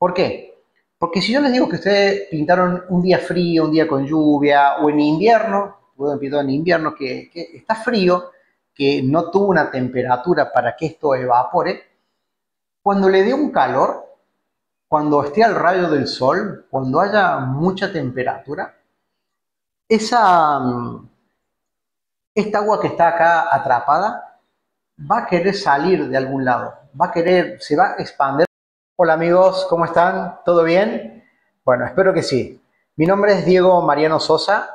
¿Por qué? Porque si yo les digo que ustedes pintaron un día frío, un día con lluvia, o en invierno, pueden pintar en invierno que está frío, que no tuvo una temperatura para que esto evapore, cuando le dé un calor, cuando esté al rayo del sol, cuando haya mucha temperatura, esa, esta agua que está acá atrapada va a querer salir de algún lado, va a querer, se va a expandir. Hola amigos, ¿cómo están? ¿Todo bien? Bueno, espero que sí. Mi nombre es Diego Mariano Sosa,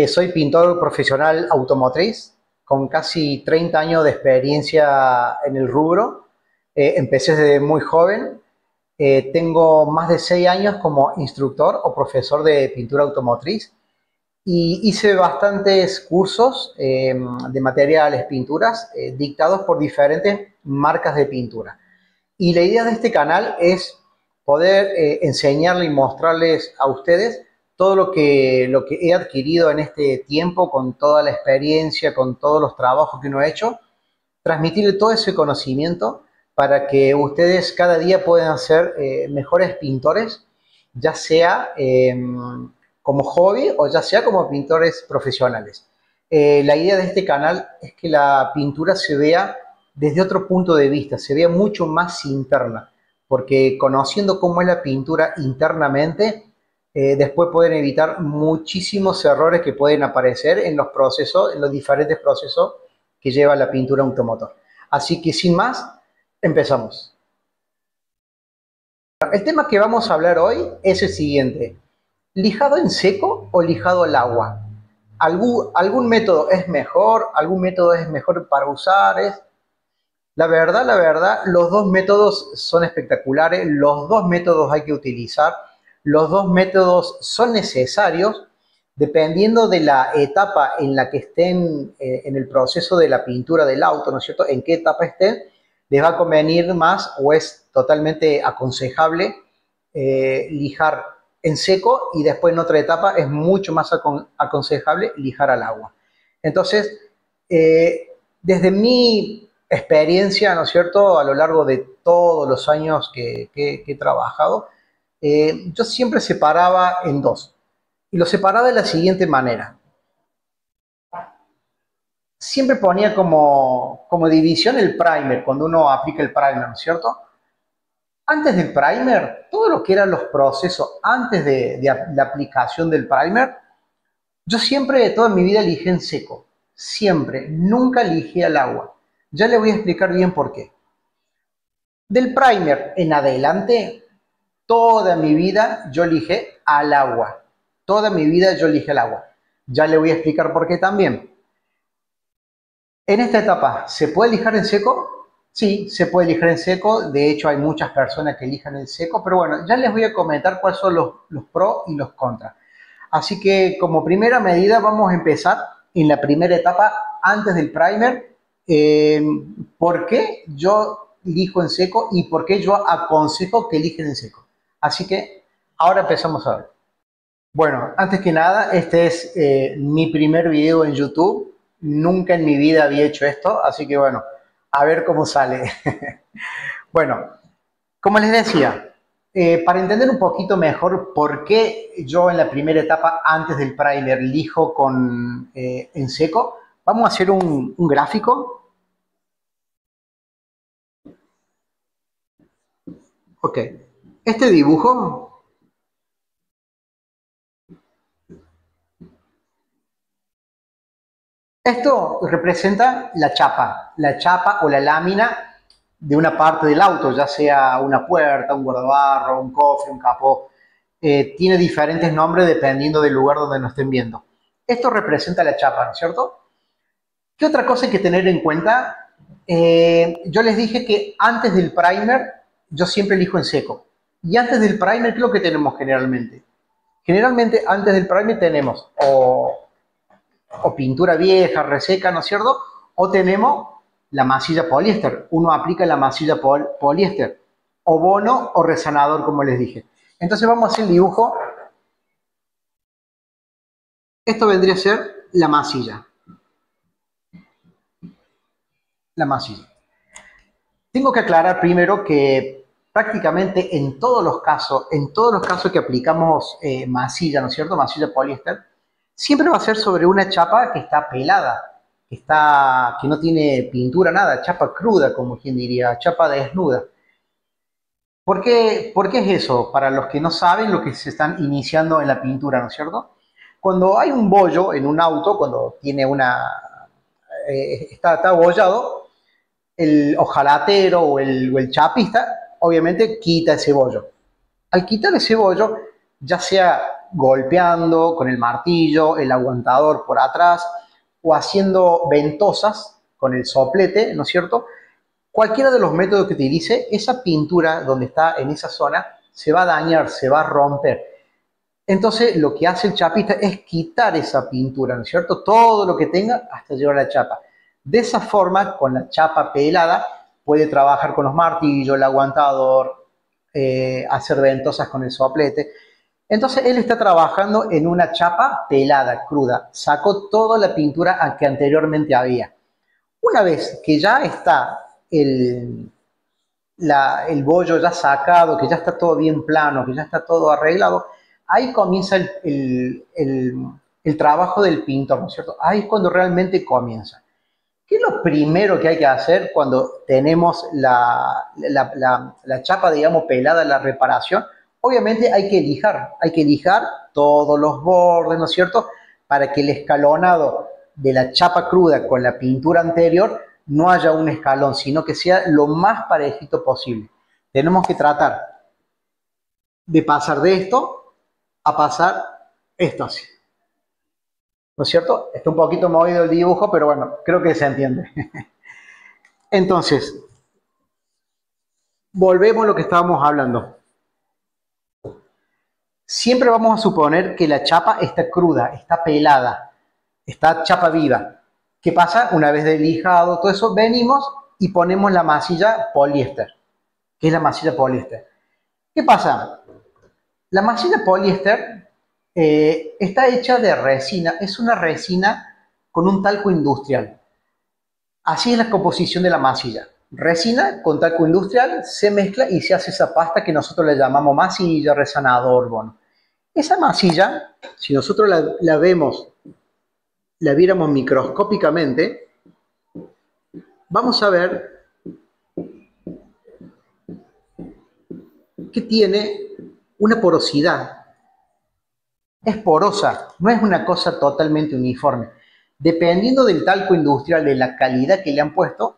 soy pintor profesional automotriz con casi 30 años de experiencia en el rubro. Empecé desde muy joven, tengo más de 6 años como instructor o profesor de pintura automotriz y hice bastantes cursos de materiales, pinturas, dictados por diferentes marcas de pintura. Y la idea de este canal es poder enseñarle y mostrarles a ustedes todo lo que he adquirido en este tiempo, con toda la experiencia, con todos los trabajos que uno ha hecho, transmitirle todo ese conocimiento para que ustedes cada día puedan ser mejores pintores, ya sea como hobby o ya sea como pintores profesionales. La idea de este canal es que la pintura se vea desde otro punto de vista, se vea mucho más interna, porque conociendo cómo es la pintura internamente, después pueden evitar muchísimos errores que pueden aparecer en los procesos, en los diferentes procesos que lleva la pintura automotor. Así que sin más, empezamos. El tema que vamos a hablar hoy es el siguiente: ¿lijado en seco o lijado al agua? ¿Algún método es mejor? ¿Algún método es mejor para usar? La verdad, los dos métodos son espectaculares, los dos métodos hay que utilizar, los dos métodos son necesarios dependiendo de la etapa en la que estén en el proceso de la pintura del auto, ¿no es cierto? En qué etapa estén, les va a convenir más o es totalmente aconsejable lijar en seco y después en otra etapa es mucho más aconsejable lijar al agua. Entonces, desde mi experiencia, ¿no es cierto?, a lo largo de todos los años que he trabajado, yo siempre separaba en dos. Y lo separaba de la siguiente manera. Siempre ponía como división el primer, cuando uno aplica el primer, ¿no es cierto? Antes del primer, todo lo que eran los procesos antes de la aplicación del primer, yo siempre, toda mi vida, lijé en seco. Siempre, nunca lijé al agua. Ya le voy a explicar bien por qué. Del primer en adelante, toda mi vida yo lijé al agua. Toda mi vida yo lijé al agua. Ya le voy a explicar por qué también. En esta etapa, ¿se puede lijar en seco? Sí, se puede lijar en seco. De hecho, hay muchas personas que lijan en seco. Pero bueno, ya les voy a comentar cuáles son los pros y los contras. Así que como primera medida vamos a empezar en la primera etapa antes del primer. ¿Por qué yo lijo en seco y por qué yo aconsejo que eligen en seco? Así que ahora empezamos a ver. Bueno, antes que nada, este es mi primer video en YouTube. Nunca en mi vida había hecho esto, así que bueno, a ver cómo sale. Bueno, como les decía, para entender un poquito mejor por qué yo en la primera etapa, antes del primer, lijo en seco, vamos a hacer un gráfico. Ok, este dibujo, esto representa la chapa o la lámina de una parte del auto, ya sea una puerta, un guardabarro, un cofre, un capó. Tiene diferentes nombres dependiendo del lugar donde nos estén viendo. Esto representa la chapa, ¿no es cierto? ¿Qué otra cosa hay que tener en cuenta? Yo les dije que antes del primer yo siempre elijo en seco. Y antes del primer, ¿qué es lo que tenemos generalmente? Generalmente antes del primer tenemos o pintura vieja, reseca, ¿no es cierto? O tenemos la masilla poliéster. Uno aplica la masilla poliéster. O bono o resanador, como les dije. Entonces vamos a hacer el dibujo. Esto vendría a ser la masilla. La masilla. Tengo que aclarar primero que prácticamente en todos los casos que aplicamos masilla, ¿no es cierto? Masilla poliéster, siempre va a ser sobre una chapa que está pelada, que no tiene pintura, nada, chapa cruda, como quien diría, chapa desnuda. ¿Por qué es eso? Para los que no saben lo que se están iniciando en la pintura, ¿no es cierto? Cuando hay un bollo en un auto, cuando tiene está abollado, el ojalatero o el chapista, obviamente quita ese bollo. Al quitar ese bollo, ya sea golpeando con el martillo, el aguantador por atrás, o haciendo ventosas con el soplete, ¿no es cierto? Cualquiera de los métodos que utilice, esa pintura donde está en esa zona se va a dañar, se va a romper. Entonces lo que hace el chapista es quitar esa pintura, ¿no es cierto? Todo lo que tenga hasta llevar a la chapa. De esa forma, con la chapa pelada, puede trabajar con los martillos, el aguantador, hacer ventosas con el soplete. Entonces él está trabajando en una chapa pelada, cruda. Sacó toda la pintura que anteriormente había. Una vez que ya está el bollo ya sacado, que ya está todo bien plano, que ya está todo arreglado, ahí comienza el trabajo del pintor, ¿no es cierto? Ahí es cuando realmente comienza. ¿Qué es lo primero que hay que hacer cuando tenemos la chapa, digamos, pelada, la reparación? Obviamente hay que lijar todos los bordes, ¿no es cierto? Para que el escalonado de la chapa cruda con la pintura anterior no haya un escalón, sino que sea lo más parejito posible. Tenemos que tratar de pasar de esto a pasar esto así. ¿No es cierto? Está un poquito movido el dibujo, pero bueno, creo que se entiende. Entonces, volvemos a lo que estábamos hablando. Siempre vamos a suponer que la chapa está cruda, está pelada, está chapa viva. ¿Qué pasa? Una vez lijado todo eso, venimos y ponemos la masilla poliéster, que es la masilla poliéster. ¿Qué pasa? La masilla poliéster está hecha de resina, es una resina con un talco industrial. Así es la composición de la masilla. Resina con talco industrial se mezcla y se hace esa pasta que nosotros le llamamos masilla, resanador, bueno. Esa masilla, si nosotros la viéramos microscópicamente, vamos a ver que tiene una porosidad. Es porosa, no es una cosa totalmente uniforme. Dependiendo del talco industrial, de la calidad que le han puesto,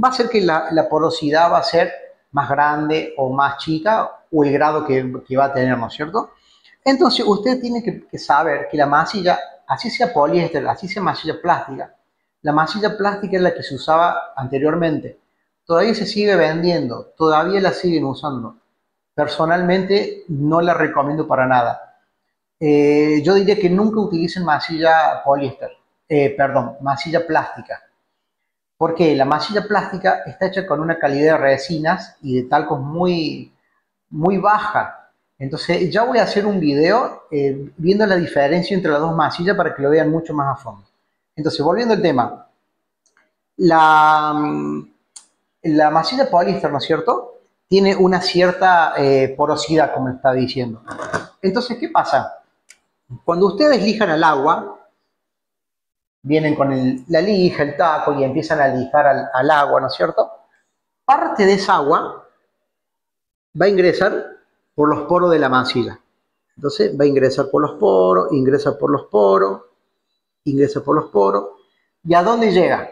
va a ser que la porosidad va a ser más grande o más chica, o el grado que va a tener, ¿no es cierto? Entonces usted tiene que saber que la masilla, así sea poliéster, así sea masilla plástica, la masilla plástica es la que se usaba anteriormente. Todavía se sigue vendiendo, todavía la siguen usando. Personalmente no la recomiendo para nada. Yo diría que nunca utilicen masilla poliéster, masilla plástica. Porque la masilla plástica está hecha con una calidad de resinas y de talcos muy, muy baja. Entonces ya voy a hacer un video viendo la diferencia entre las dos masillas para que lo vean mucho más a fondo. Entonces, volviendo al tema, la, la masilla poliéster, ¿no es cierto? Tiene una cierta porosidad, como está diciendo. Entonces, ¿qué pasa? Cuando ustedes lijan al agua, vienen con la lija, el taco y empiezan a lijar al agua, ¿no es cierto? Parte de esa agua va a ingresar por los poros de la masilla. Entonces va a ingresar por los poros, ingresa por los poros, ingresa por los poros. ¿Y a dónde llega?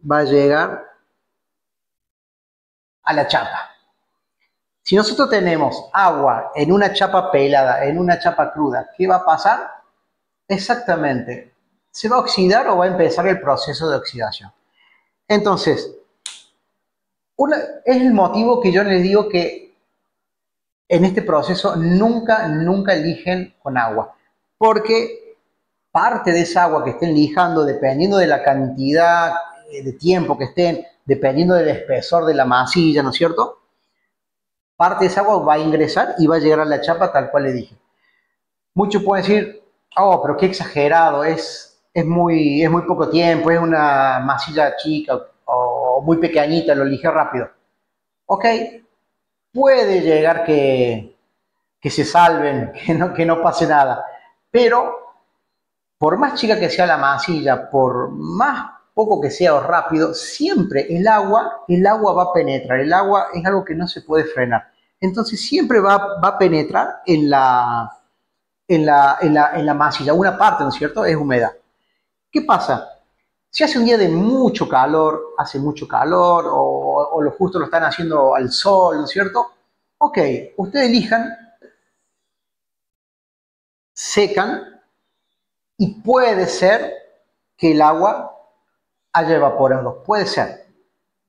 Va a llegar a la chapa. Si nosotros tenemos agua en una chapa pelada, en una chapa cruda, ¿qué va a pasar? Exactamente, ¿se va a oxidar o va a empezar el proceso de oxidación? Entonces, es el motivo que yo les digo que en este proceso nunca lijen con agua, porque parte de esa agua que estén lijando, dependiendo de la cantidad de tiempo que estén, dependiendo del espesor de la masilla, ¿no es cierto? Parte de esa agua va a ingresar y va a llegar a la chapa tal cual le dije. Muchos pueden decir, oh, pero qué exagerado, es muy poco tiempo, es una masilla chica o muy pequeñita, lo lijé rápido. Ok, puede llegar que se salven, que no pase nada, pero por más chica que sea la masilla, por más poco que sea o rápido, siempre el agua va a penetrar. El agua es algo que no se puede frenar. Entonces siempre va a penetrar en la masilla. Una parte, ¿no es cierto? Es humedad. ¿Qué pasa? Si hace un día de mucho calor, hace mucho calor, o lo justo lo están haciendo al sol, ¿no es cierto? Ok, ustedes elijan, secan y puede ser que el agua haya evaporado, puede ser.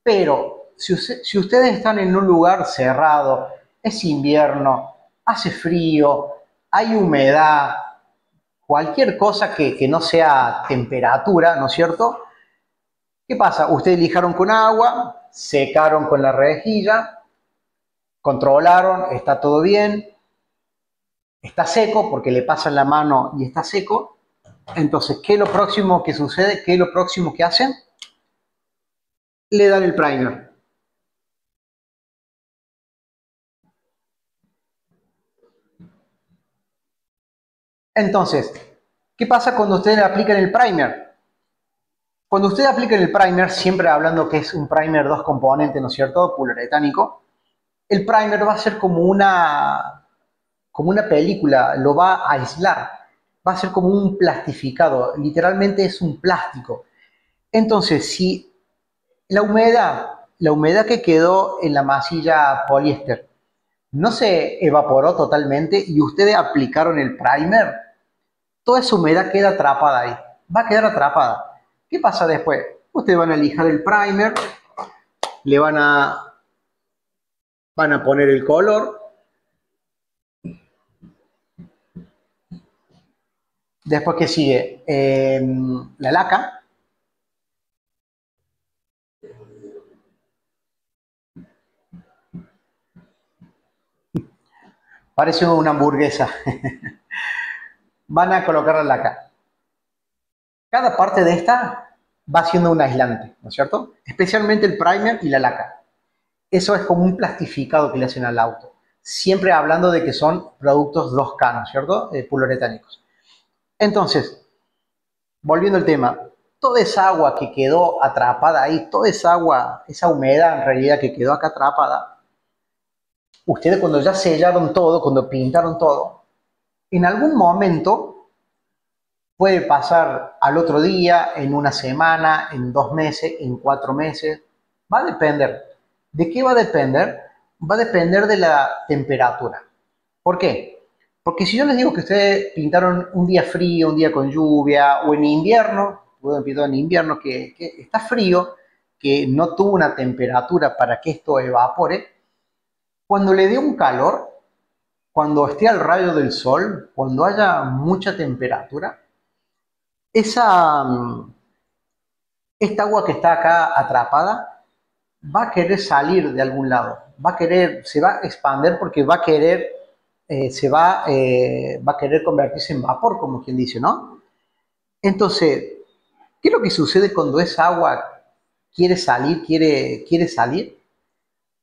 Pero si ustedes están en un lugar cerrado, es invierno, hace frío, hay humedad, cualquier cosa que no sea temperatura, ¿no es cierto? ¿Qué pasa? Ustedes lijaron con agua, secaron con la rejilla, controlaron, está todo bien, está seco porque le pasan la mano y está seco. Entonces, ¿qué es lo próximo que sucede? ¿Qué es lo próximo que hacen? Le dan el primer. Entonces, ¿qué pasa cuando ustedes aplican el primer? Cuando ustedes aplican el primer, siempre hablando que es un primer dos componentes, ¿no es cierto? Poliuretánico, el primer va a ser como una película, lo va a aislar, va a ser como un plastificado, literalmente es un plástico. Entonces, si la humedad que quedó en la masilla poliéster no se evaporó totalmente y ustedes aplicaron el primer, toda esa humedad queda atrapada ahí, va a quedar atrapada. ¿Qué pasa después? Ustedes van a lijar el primer, le van a poner el color, después que sigue la laca, parece una hamburguesa, van a colocar la laca. Cada parte de esta va siendo un aislante, ¿no es cierto? Especialmente el primer y la laca. Eso es como un plastificado que le hacen al auto. Siempre hablando de que son productos 2K, ¿no es cierto? Poliuretánicos. Entonces, volviendo al tema, toda esa agua que quedó atrapada ahí, toda esa agua, esa humedad en realidad que quedó acá atrapada, ustedes cuando ya sellaron todo, cuando pintaron todo, en algún momento puede pasar al otro día, en una semana, en 2 meses, en 4 meses. Va a depender. ¿De qué va a depender? Va a depender de la temperatura. ¿Por qué? Porque si yo les digo que ustedes pintaron un día frío, un día con lluvia, o en invierno, puedo pintar en invierno que está frío, que no tuvo una temperatura para que esto evapore, cuando le dé un calor, cuando esté al rayo del sol, cuando haya mucha temperatura, esa, esta agua que está acá atrapada va a querer salir de algún lado, va a querer, se va a expandir porque va a querer, va a querer convertirse en vapor, como quien dice, ¿no? Entonces, ¿qué es lo que sucede cuando esa agua quiere salir, quiere salir?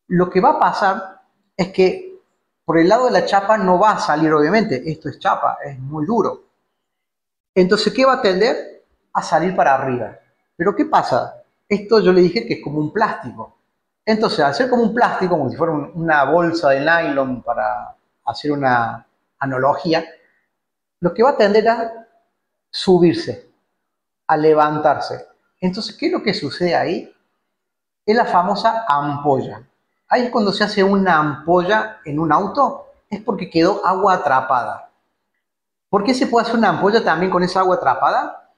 Lo que va a pasar es que por el lado de la chapa no va a salir, obviamente, esto es chapa, es muy duro. Entonces, ¿qué va a tender? A salir para arriba. Pero ¿qué pasa? Esto yo le dije que es como un plástico. Entonces, al ser como un plástico, como si fuera una bolsa de nylon para hacer una analogía, lo que va a tender a subirse, a levantarse. Entonces, ¿qué es lo que sucede ahí? Es la famosa ampolla. Ahí es cuando se hace una ampolla en un auto, es porque quedó agua atrapada. ¿Por qué se puede hacer una ampolla también con esa agua atrapada?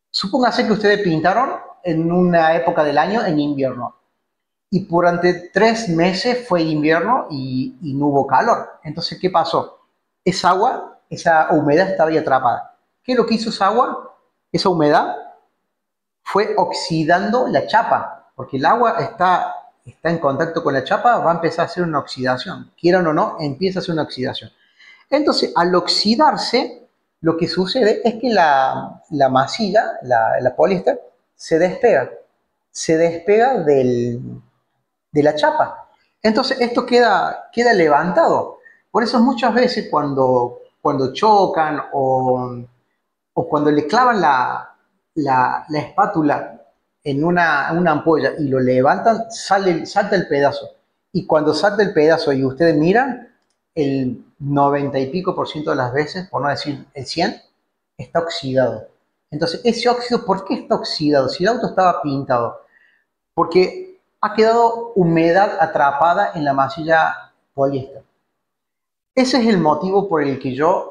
Supóngase que ustedes pintaron en una época del año en invierno y durante 3 meses fue invierno y no hubo calor. Entonces, ¿qué pasó? Esa agua, esa humedad estaba ahí atrapada. ¿Qué es lo que hizo esa agua? Esa humedad fue oxidando la chapa, porque el agua está en contacto con la chapa, va a empezar a hacer una oxidación. Quieran o no, empieza a hacer una oxidación. Entonces, al oxidarse, lo que sucede es que la masilla, la poliéster, se despega de la chapa. Entonces esto queda levantado. Por eso muchas veces cuando chocan o cuando le clavan la espátula en una ampolla y lo levantan, salta el pedazo. Y cuando salta el pedazo y ustedes miran, el 90 y pico por ciento de las veces, por no decir el 100, está oxidado. Entonces, ese óxido, ¿por qué está oxidado? Si el auto estaba pintado, porque ha quedado humedad atrapada en la masilla poliéster. Ese es el motivo por el que yo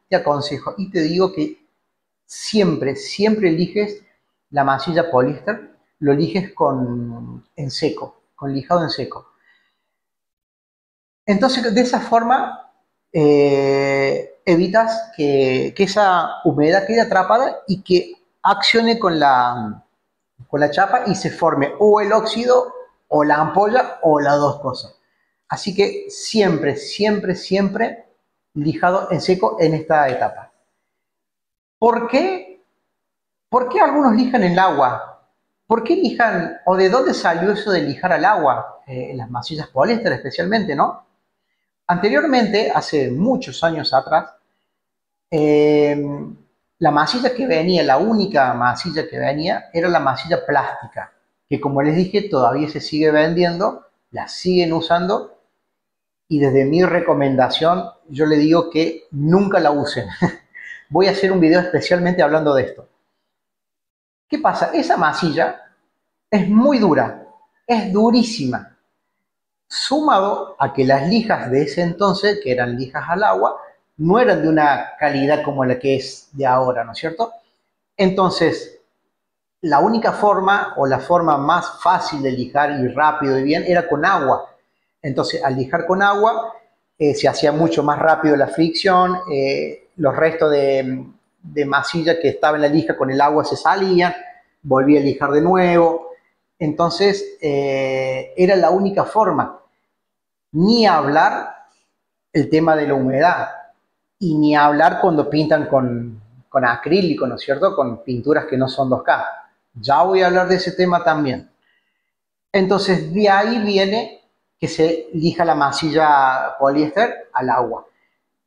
te aconsejo y te digo que siempre, siempre eliges la masilla poliéster, lo eliges en seco, con lijado en seco. Entonces, de esa forma, evitas que esa humedad quede atrapada y que accione con la chapa y se forme o el óxido o la ampolla o las dos cosas. Así que siempre, siempre, siempre lijado en seco en esta etapa. ¿Por qué? ¿Por qué algunos lijan en el agua? ¿Por qué lijan, o de dónde salió eso de lijar al agua? En las masillas poliéster especialmente, ¿no? Anteriormente, hace muchos años atrás, eh, la masilla que venía, la única masilla que venía, era la masilla plástica, que como les dije, todavía se sigue vendiendo, la siguen usando, y desde mi recomendación, yo le digo que nunca la usen. Voy a hacer un video especialmente hablando de esto. ¿Qué pasa? Esa masilla es muy dura, es durísima, sumado a que las lijas de ese entonces, que eran lijas al agua, no eran de una calidad como la que es de ahora, ¿no es cierto? Entonces, la única forma o la forma más fácil de lijar y rápido y bien era con agua. Entonces, al lijar con agua, se hacía mucho más rápido la fricción, los restos de masilla que estaba en la lija con el agua se salían, volvía a lijar de nuevo. Entonces, era la única forma. Ni hablar el tema de la humedad, y ni hablar cuando pintan con acrílico, ¿no es cierto? Con pinturas que no son 2K. Ya voy a hablar de ese tema también. Entonces, de ahí viene que se lija la masilla poliéster al agua.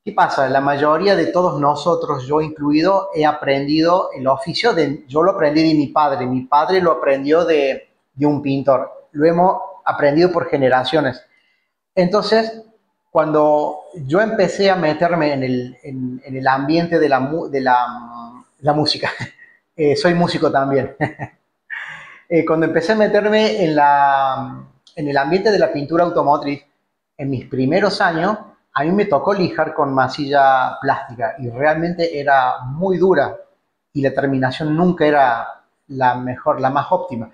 ¿Qué pasa? La mayoría de todos nosotros, yo incluido, he aprendido el oficio, yo lo aprendí de mi padre lo aprendió de un pintor, lo hemos aprendido por generaciones. Entonces, cuando yo empecé a meterme en el ambiente de la música, soy músico también, cuando empecé a meterme en el ambiente de la pintura automotriz, en mis primeros años, a mí me tocó lijar con masilla plástica y realmente era muy dura y la terminación nunca era la mejor, la más óptima.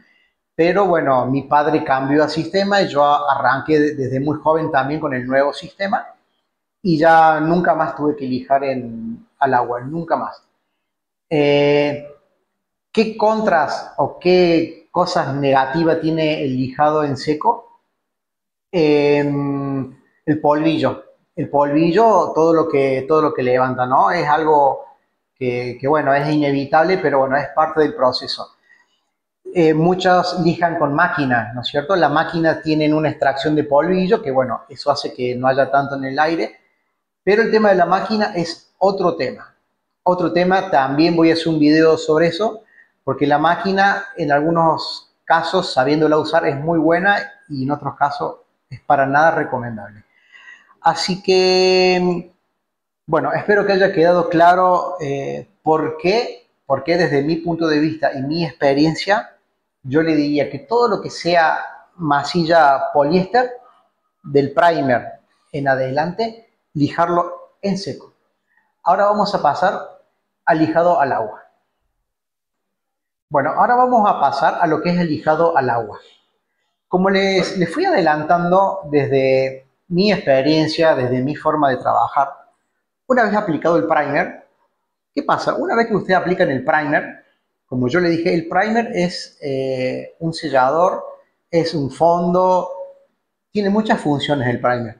Pero bueno, mi padre cambió el sistema y yo arranqué desde muy joven también con el nuevo sistema y ya nunca más tuve que lijar al agua, nunca más. Eh, ¿Qué contras o qué cosas negativas tiene el lijado en seco? Eh, el polvillo. El polvillo, todo lo que levanta, ¿no? Es algo bueno, es inevitable, pero bueno, es parte del proceso. Muchos lijan con máquina, ¿no es cierto? La máquina tiene una extracción de polvillo, que bueno, eso hace que no haya tanto en el aire, pero el tema de la máquina es otro tema. Otro tema, también voy a hacer un video sobre eso, porque la máquina en algunos casos, sabiéndola usar, es muy buena y en otros casos es para nada recomendable. Así que, bueno, espero que haya quedado claro por qué desde mi punto de vista y mi experiencia, yo le diría que todo lo que sea masilla poliéster, del primer en adelante, lijarlo en seco. Ahora vamos a pasar al lijado al agua. Bueno, ahora vamos a pasar a lo que es el lijado al agua. Como les fui adelantando desde mi experiencia, desde mi forma de trabajar, una vez aplicado el primer, ¿qué pasa? Una vez que ustedes aplican el primer, como yo le dije, el primer es un sellador, es un fondo, tiene muchas funciones el primer,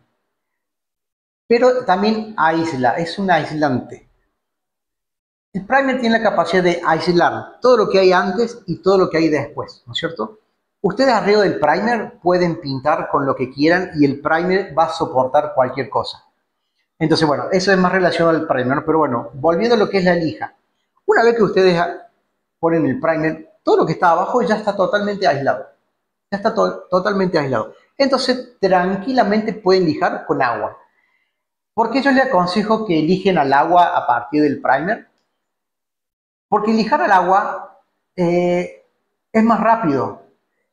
pero también aísla, es un aislante. El primer tiene la capacidad de aislar todo lo que hay antes y todo lo que hay después, ¿no es cierto? Ustedes arriba del primer pueden pintar con lo que quieran y el primer va a soportar cualquier cosa. Entonces, bueno, eso es más relacionado al primer, ¿no? Pero bueno, volviendo a lo que es la lija. Una vez que ustedes ponen el primer, todo lo que está abajo ya está totalmente aislado. Ya está totalmente aislado. Entonces, tranquilamente pueden lijar con agua. ¿Por qué yo les aconsejo que eligen al agua a partir del primer? Porque lijar al agua es más rápido,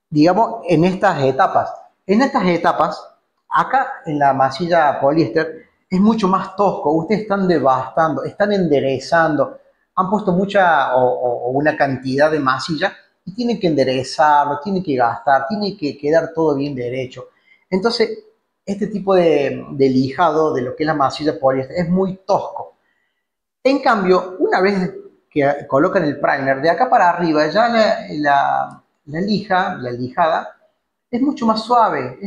digamos, en estas etapas. En estas etapas, acá en la masilla poliéster, es mucho más tosco. Ustedes están devastando, están enderezando, han puesto mucha o una cantidad de masilla y tienen que enderezarlo, tienen que gastar, tiene que quedar todo bien derecho. Entonces, este tipo de lijado de lo que es la masilla poliéster es muy tosco. En cambio, una vez que colocan el primer, de acá para arriba, ya la lija, la lijada, es mucho más suave,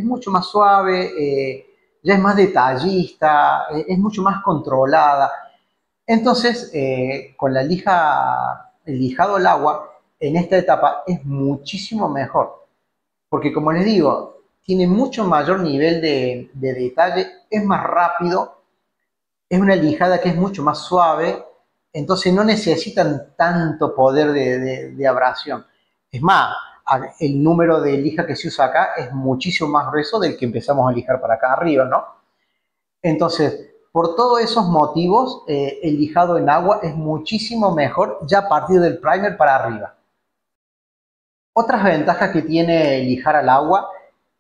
ya es más detallista, es mucho más controlada. Entonces, con la lija, el lijado al agua, en esta etapa es muchísimo mejor, porque como les digo, tiene mucho mayor nivel de detalle, es más rápido, es una lijada que es mucho más suave, entonces no necesitan tanto poder de abrasión. Es más, el número de lija que se usa acá es muchísimo más grueso del que empezamos a lijar para acá arriba, ¿no? Entonces, por todos esos motivos, el lijado en agua es muchísimo mejor ya a partir del primer para arriba. Otras ventajas que tiene lijar al agua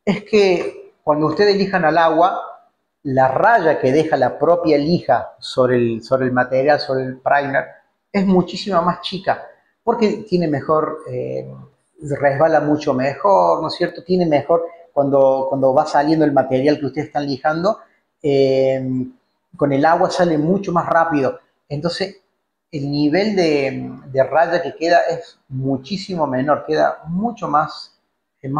es que cuando ustedes lijan al agua, la raya que deja la propia lija sobre el material, sobre el primer, es muchísimo más chica, porque tiene mejor, resbala mucho mejor, ¿no es cierto? Tiene mejor, cuando va saliendo el material que ustedes están lijando, eh, con el agua sale mucho más rápido. Entonces, el nivel de raya que queda es muchísimo menor, queda mucho más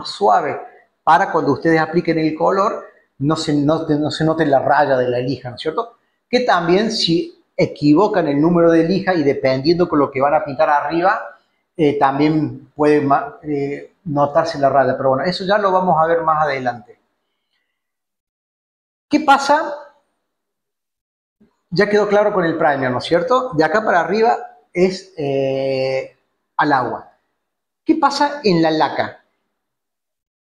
suave para cuando ustedes apliquen el color no se note la raya de la lija, ¿no es cierto? Que también si equivocan el número de lija y dependiendo con lo que van a pintar arriba, también puede notarse la raya, pero bueno, eso ya lo vamos a ver más adelante. ¿Qué pasa? Ya quedó claro con el primer, ¿no es cierto? De acá para arriba es al agua. ¿Qué pasa en la laca?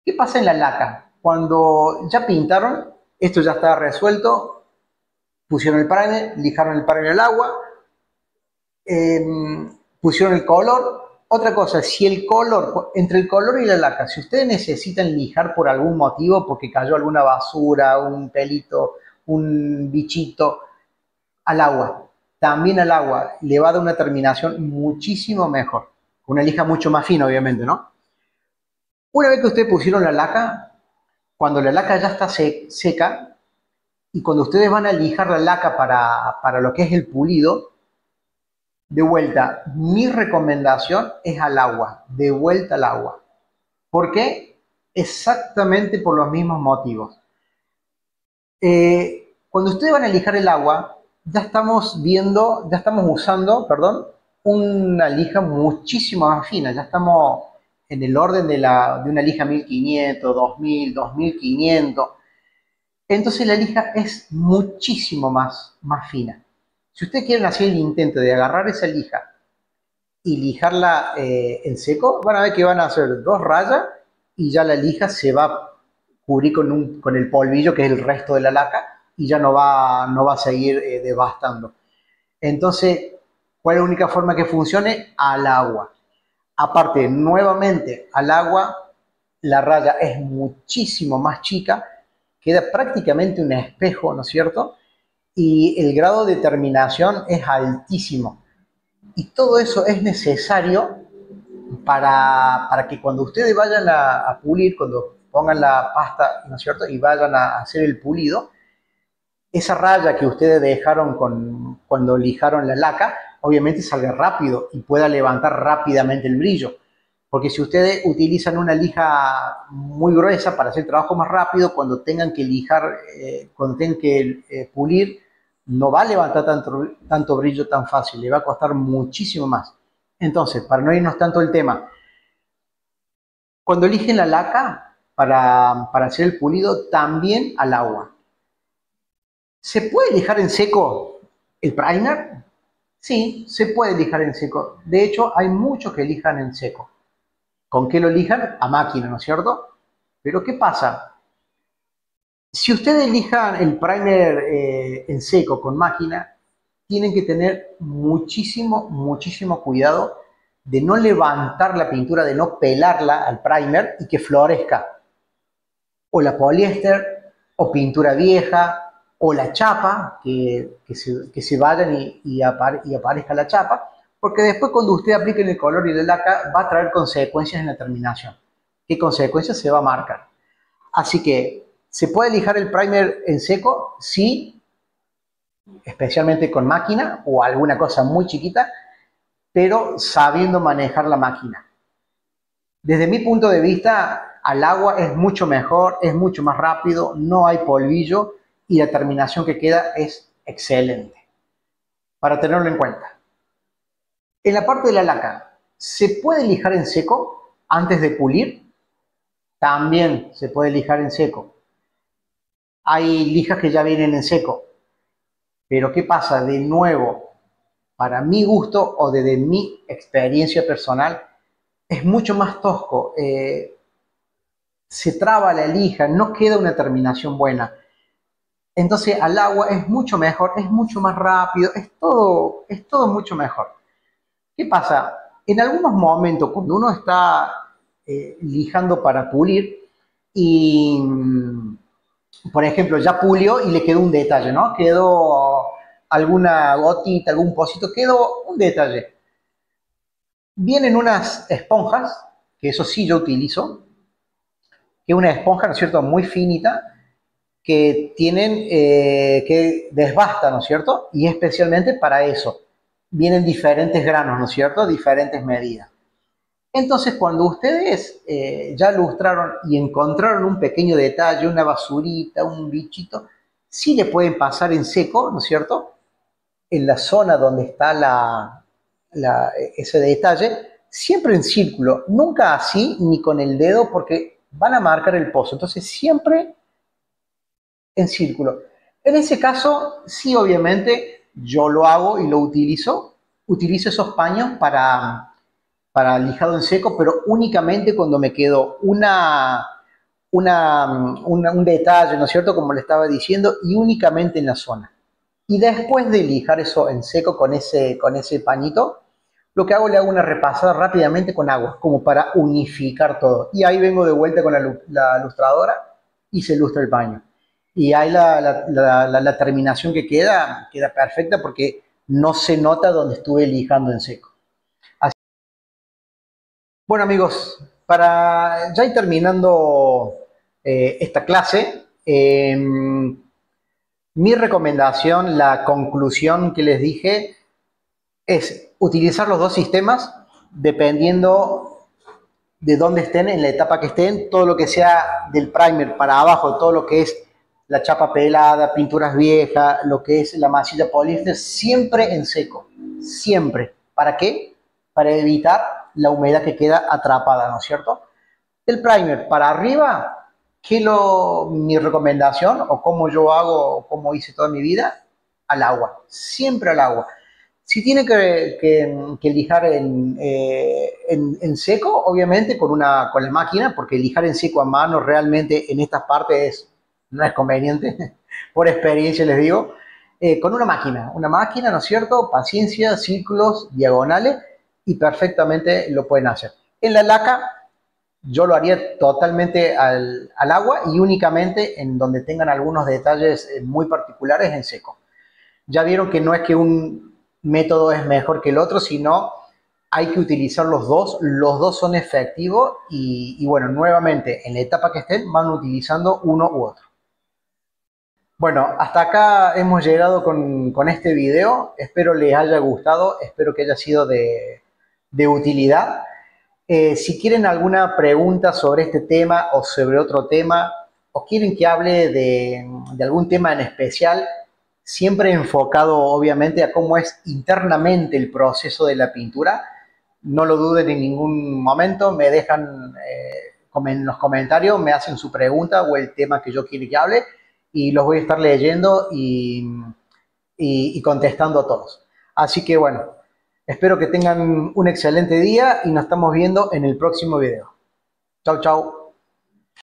¿Qué pasa en la laca? Cuando ya pintaron, esto ya está resuelto, pusieron el primer, lijaron el primer al agua, eh, pusieron el color. Otra cosa, si el color, entre el color y la laca, si ustedes necesitan lijar por algún motivo, porque cayó alguna basura, un pelito, un bichito, al agua, también al agua, le va a dar una terminación muchísimo mejor. Una lija mucho más fina, obviamente, ¿no? Una vez que ustedes pusieron la laca, cuando la laca ya está seca, y cuando ustedes van a lijar la laca para lo que es el pulido, de vuelta, mi recomendación es al agua, de vuelta al agua. ¿Por qué? Exactamente por los mismos motivos. Cuando ustedes van a lijar el agua, ya estamos viendo, ya estamos usando, perdón, una lija muchísimo más fina, ya estamos en el orden de una lija 1500, 2000, 2500. Entonces la lija es muchísimo más fina. Si ustedes quieren hacer el intento de agarrar esa lija y lijarla en seco, van a ver que van a hacer dos rayas y ya la lija se va a cubrir con el polvillo que es el resto de la laca y ya no va a seguir devastando. Entonces, ¿cuál es la única forma que funcione? Al agua. Aparte, nuevamente, al agua la raya es muchísimo más chica, queda prácticamente un espejo, ¿no es cierto? Y el grado de terminación es altísimo. Y todo eso es necesario para que cuando ustedes vayan a pulir, cuando pongan la pasta, ¿no es cierto? Y vayan a hacer el pulido, esa raya que ustedes dejaron cuando lijaron la laca, obviamente salga rápido y pueda levantar rápidamente el brillo. Porque si ustedes utilizan una lija muy gruesa para hacer el trabajo más rápido, cuando tengan que lijar, cuando tengan que pulir, no va a levantar tanto brillo tan fácil, le va a costar muchísimo más. Entonces, para no irnos tanto del tema, Cuando eligen la laca para hacer el pulido, también al agua. ¿Se puede lijar en seco el primer? Sí, se puede lijar en seco. De hecho, hay muchos que lijan en seco. ¿Con qué lo lijan? A máquina, ¿no es cierto? Pero ¿qué pasa? Si ustedes lijan el primer en seco con máquina, tienen que tener muchísimo cuidado de no levantar la pintura, de no pelarla al primer y que florezca. O la poliéster, o pintura vieja, o la chapa, que se vayan y aparezca la chapa, porque después cuando usted aplique el color y la laca va a traer consecuencias en la terminación. ¿Qué consecuencias se va a marcar? Así que, ¿se puede lijar el primer en seco? Sí, especialmente con máquina o alguna cosa muy chiquita, pero sabiendo manejar la máquina. Desde mi punto de vista, al agua es mucho mejor, es mucho más rápido, no hay polvillo y la terminación que queda es excelente. Para tenerlo en cuenta. En la parte de la laca, ¿se puede lijar en seco antes de pulir? También se puede lijar en seco. Hay lijas que ya vienen en seco. Pero ¿qué pasa? De nuevo, para mi gusto o desde mi experiencia personal, es mucho más tosco. Se traba la lija, no queda una terminación buena. Entonces al agua es mucho mejor, es mucho más rápido, es todo mucho mejor. ¿Qué pasa? En algunos momentos, cuando uno está lijando para pulir y, por ejemplo, ya pulió y le quedó un detalle, ¿no? Quedó alguna gotita, algún pocito, quedó un detalle. Vienen unas esponjas, que eso sí yo utilizo, que es una esponja, ¿no es cierto?, muy finita, que tienen, que desbasta, ¿no es cierto? Y especialmente para eso. Vienen diferentes granos, ¿no es cierto? Diferentes medidas. Entonces, cuando ustedes ya lustraron y encontraron un pequeño detalle, una basurita, un bichito, sí le pueden pasar en seco, ¿no es cierto? En la zona donde está ese detalle, siempre en círculo, nunca así ni con el dedo porque van a marcar el pozo. Entonces, siempre en círculo. En ese caso, sí, obviamente, yo lo hago y lo utilizo. Utilizo esos paños para lijado en seco, pero únicamente cuando me quedó un detalle, ¿no es cierto? Como le estaba diciendo, y únicamente en la zona. Y después de lijar eso en seco con ese pañito, lo que hago, le hago una repasada rápidamente con agua, como para unificar todo. Y ahí vengo de vuelta con la lustradora y se lustra el paño. Y ahí la terminación que queda perfecta porque no se nota donde estuve lijando en seco. Así. Bueno amigos, para ya ir terminando esta clase, mi recomendación, la conclusión que les dije, es utilizar los dos sistemas dependiendo de dónde estén, en la etapa que estén, todo lo que sea del primer para abajo, todo lo que es la chapa pelada, pinturas viejas, lo que es la masilla poliéster, siempre en seco, siempre. ¿Para qué? Para evitar la humedad que queda atrapada, ¿no es cierto? El primer para arriba, mi recomendación, o como yo hago, o como hice toda mi vida, al agua, siempre al agua. Si tiene que lijar en seco, obviamente con la máquina, porque lijar en seco a mano realmente en estas partes no es conveniente, por experiencia les digo. Con una máquina, ¿no es cierto? Paciencia, círculos, diagonales, y perfectamente lo pueden hacer. En la laca, yo lo haría totalmente al agua y únicamente en donde tengan algunos detalles muy particulares en seco. Ya vieron que no es que un método es mejor que el otro, sino hay que utilizar los dos son efectivos y bueno, nuevamente en la etapa que estén van utilizando uno u otro. Bueno, hasta acá hemos llegado con este video, espero les haya gustado, espero que haya sido de utilidad. Si quieren alguna pregunta sobre este tema o sobre otro tema, o quieren que hable de algún tema en especial, siempre enfocado obviamente a cómo es internamente el proceso de la pintura, no lo duden en ningún momento, me dejan en los comentarios me hacen su pregunta o el tema que yo quiero que hable y los voy a estar leyendo y contestando a todos. Así que bueno, espero que tengan un excelente día y nos estamos viendo en el próximo video. Chau, chau.